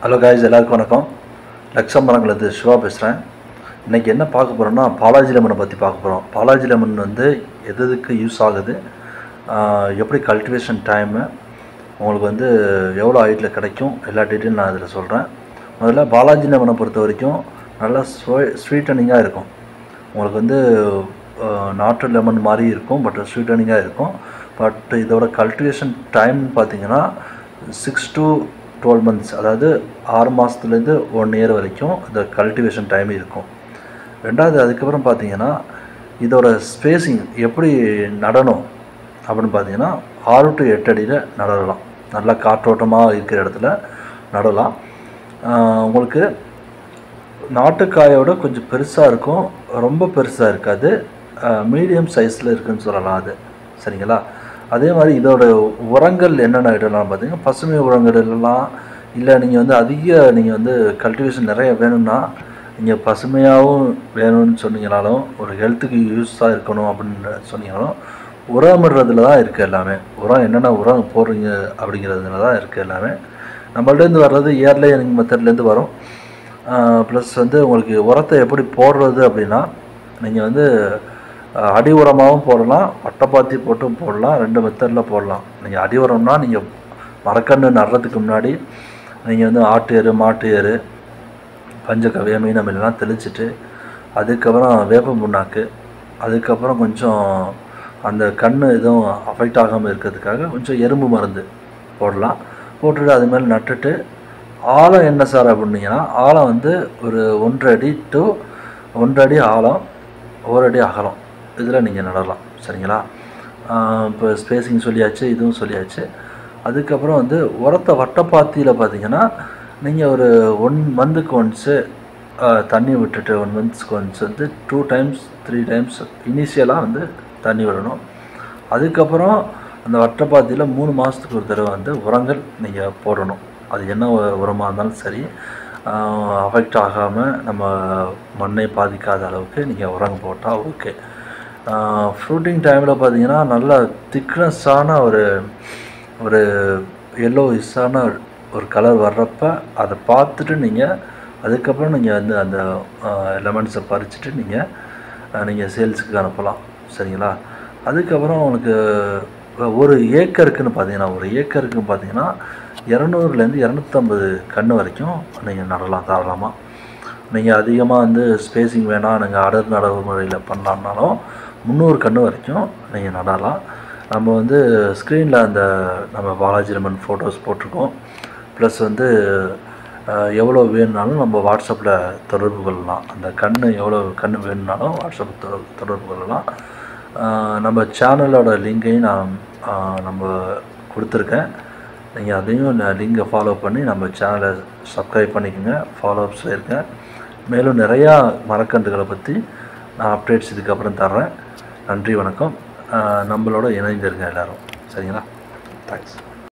Hello guys, எல்லாருக்கும் வணக்கம். லக்ஷம்பரங்களது சிவா பேசுகிறேன். இன்றைக்கி என்ன பார்க்க போகிறோன்னா, பாலாஜி லெமனை பற்றி பார்க்க போகிறோம். பாலாஜி லெமன் வந்து எதுக்கு யூஸ் ஆகுது, எப்படி கல்டிவேஷன் டைமு, உங்களுக்கு வந்து எவ்வளோ ஹைட்டில் கிடைக்கும், எல்லா டீட்டெயிலும் நான் இதில் சொல்கிறேன். முதல்ல பாலாஜி லெமனை பொறுத்த வரைக்கும் நல்லா ஸ்வீட்டனிங்காக இருக்கும். உங்களுக்கு வந்து நாட்டு லெமன் மாதிரி இருக்கும், பட் ஸ்வீட்டனிங்காக இருக்கும். பட் இதோட கல்டிவேஷன் டைம் பார்த்திங்கன்னா 6 to 12 months, அதாவது 6 மாதத்துலேருந்து 1 year வரைக்கும் இந்த கல்டிவேஷன் டைம் இருக்கும். ரெண்டாவது, அதுக்கப்புறம் பார்த்திங்கன்னா இதோட ஸ்பேஸிங் எப்படி நடணும் அப்படின்னு பார்த்திங்கன்னா 6 to 8 அடியில் நடலாம். நல்லா காற்றோட்டமாக இருக்கிற இடத்துல நடலாம். உங்களுக்கு நாட்டுக்காயோட கொஞ்சம் பெருசாக இருக்கும், ரொம்ப பெருசாக இருக்காது, மீடியம் சைஸில் இருக்குதுன்னு சொல்லலாம் அது. சரிங்களா? அதே மாதிரி இதோட உரங்கள் என்னென்ன இடம்லாம் பார்த்திங்கன்னா, பசுமை உரங்கள் எல்லாம் இல்லை. நீங்கள் வந்து நீங்கள் வந்து கல்டிவேஷன் நிறைய வேணும்னா நீங்கள் பசுமையாகவும் வேணும்னு சொன்னீங்கனாலும், ஒரு ஹெல்த்துக்கு யூஸாக இருக்கணும் அப்படின்னு சொன்னீங்கனாலும், உரமிடுறதுல தான் இருக்குது எல்லாமே. உரம் என்னென்ன உரம் போடுறீங்க அப்படிங்கிறதுல தான் இருக்குது எல்லாமே. நம்மள்டேருந்து வர்றது இயர்லிங் மெத்தட்லேருந்து வரும். ப்ளஸ் வந்து உங்களுக்கு உரத்தை எப்படி போடுறது அப்படின்னா, நீங்கள் வந்து அடி உரமாகவும் போடலாம், வட்டைப்பாத்தி போட்டும் போடலாம், 2 மெத்தடில் போடலாம். நீங்கள் அடி உரம்னா நீங்கள் மரக்கன்று நடுறதுக்கு முன்னாடி நீங்கள் வந்து ஆட்டு எரு, மாட்டு எரு, பஞ்சகவ்ய, மீனமில்லாம் தெளிச்சிட்டு, அதுக்கப்புறம் வேப்ப புண்ணாக்கு, அதுக்கப்புறம் கொஞ்சம் அந்த கன்று எதுவும் அஃபெக்ட் ஆகாமல் இருக்கிறதுக்காக கொஞ்சம் எறும்பு மருந்து போடலாம். போட்டுட்டு அது மேலே நட்டுட்டு, ஆழம் என்ன சார் அப்படின்னீங்கன்னா, ஆழம் வந்து ஒரு 1.5 அடி to 1.5 அடி ஆழம், 1 அடி அகலம், இதில் நீங்கள் நடலாம். சரிங்களா? இப்போ ஸ்பேஸிங் சொல்லியாச்சு, இதுவும் சொல்லியாச்சு. அதுக்கப்புறம் வந்து உரத்தை வட்டைப்பாத்தியில் பார்த்திங்கன்னா, நீங்கள் ஒரு 1 month ஒன்ஸு தண்ணி விட்டுட்டு, 1 month ஒன்ஸ் வந்து 2 times 3 times இனிஷியலாக வந்து தண்ணி விடணும். அதுக்கப்புறம் அந்த வட்டைப்பாத்தியில் 3 மாதத்துக்கு ஒரு தடவை வந்து உரங்கள் நீங்கள் போடணும். அது என்ன உரமாக இருந்தாலும் சரி, அஃபெக்ட் ஆகாமல் நம்ம மண்ணை பாதிக்காத அளவுக்கு நீங்கள் உரம் போட்டால் ஓகே. ஃப்ரூட்டிங் டைமில் பார்த்திங்கன்னா நல்லா திக்னஸ்ஸான ஒரு எல்லோயிஷான ஒரு கலர் வர்றப்ப அதை பார்த்துட்டு நீங்கள் அதுக்கப்புறம் நீங்கள் வந்து அந்த லெமன்ஸை பறிச்சுட்டு நீங்கள் சேல்ஸுக்கு அனுப்பலாம். சரிங்களா? அதுக்கப்புறம் உங்களுக்கு ஒரு ஏக்கருக்குன்னு பார்த்தீங்கன்னா 200லேருந்து 250 கன்று வரைக்கும் நீங்கள் நடலாம் தாராளமாக. நீங்கள் அதிகமாக வந்து ஸ்பேஸிங் வேணாம், நீங்கள் அடர் நடவு முறையில் பண்ணலான்னாலும் 300 கன்று வரைக்கும் நீங்கள் நடலாம். நம்ம வந்து ஸ்க்ரீனில் அந்த நம்ம பாலாஜி லெமன் ஃபோட்டோஸ் போட்டிருக்கோம். ப்ளஸ் வந்து எவ்வளோ வேணுனாலும் நம்ம வாட்ஸ்அப்பில் தொடர்பு கொள்ளலாம். அந்த எவ்வளோ கன்று வேணுனாலும் வாட்ஸ்அப்பில் தொடர்பு கொள்ளலாம். நம்ம சேனலோட லிங்கையும் நம்ம கொடுத்துருக்கேன். நீங்கள் அதையும் லிங்கை ஃபாலோ பண்ணி நம்ம சேனலை சப்ஸ்கிரைப் பண்ணிக்கோங்க, ஃபாலோஅப்ஸில் இருக்கேன். மேலும் நிறையா மரக்கன்றுகளை பற்றி நான் அப்டேட்ஸ் இதுக்கப்புறம் தர்றேன். நன்றி, வணக்கம். நம்மளோட இணைந்திருங்க எல்லோரும். சரிங்களா? தேங்க்ஸ்.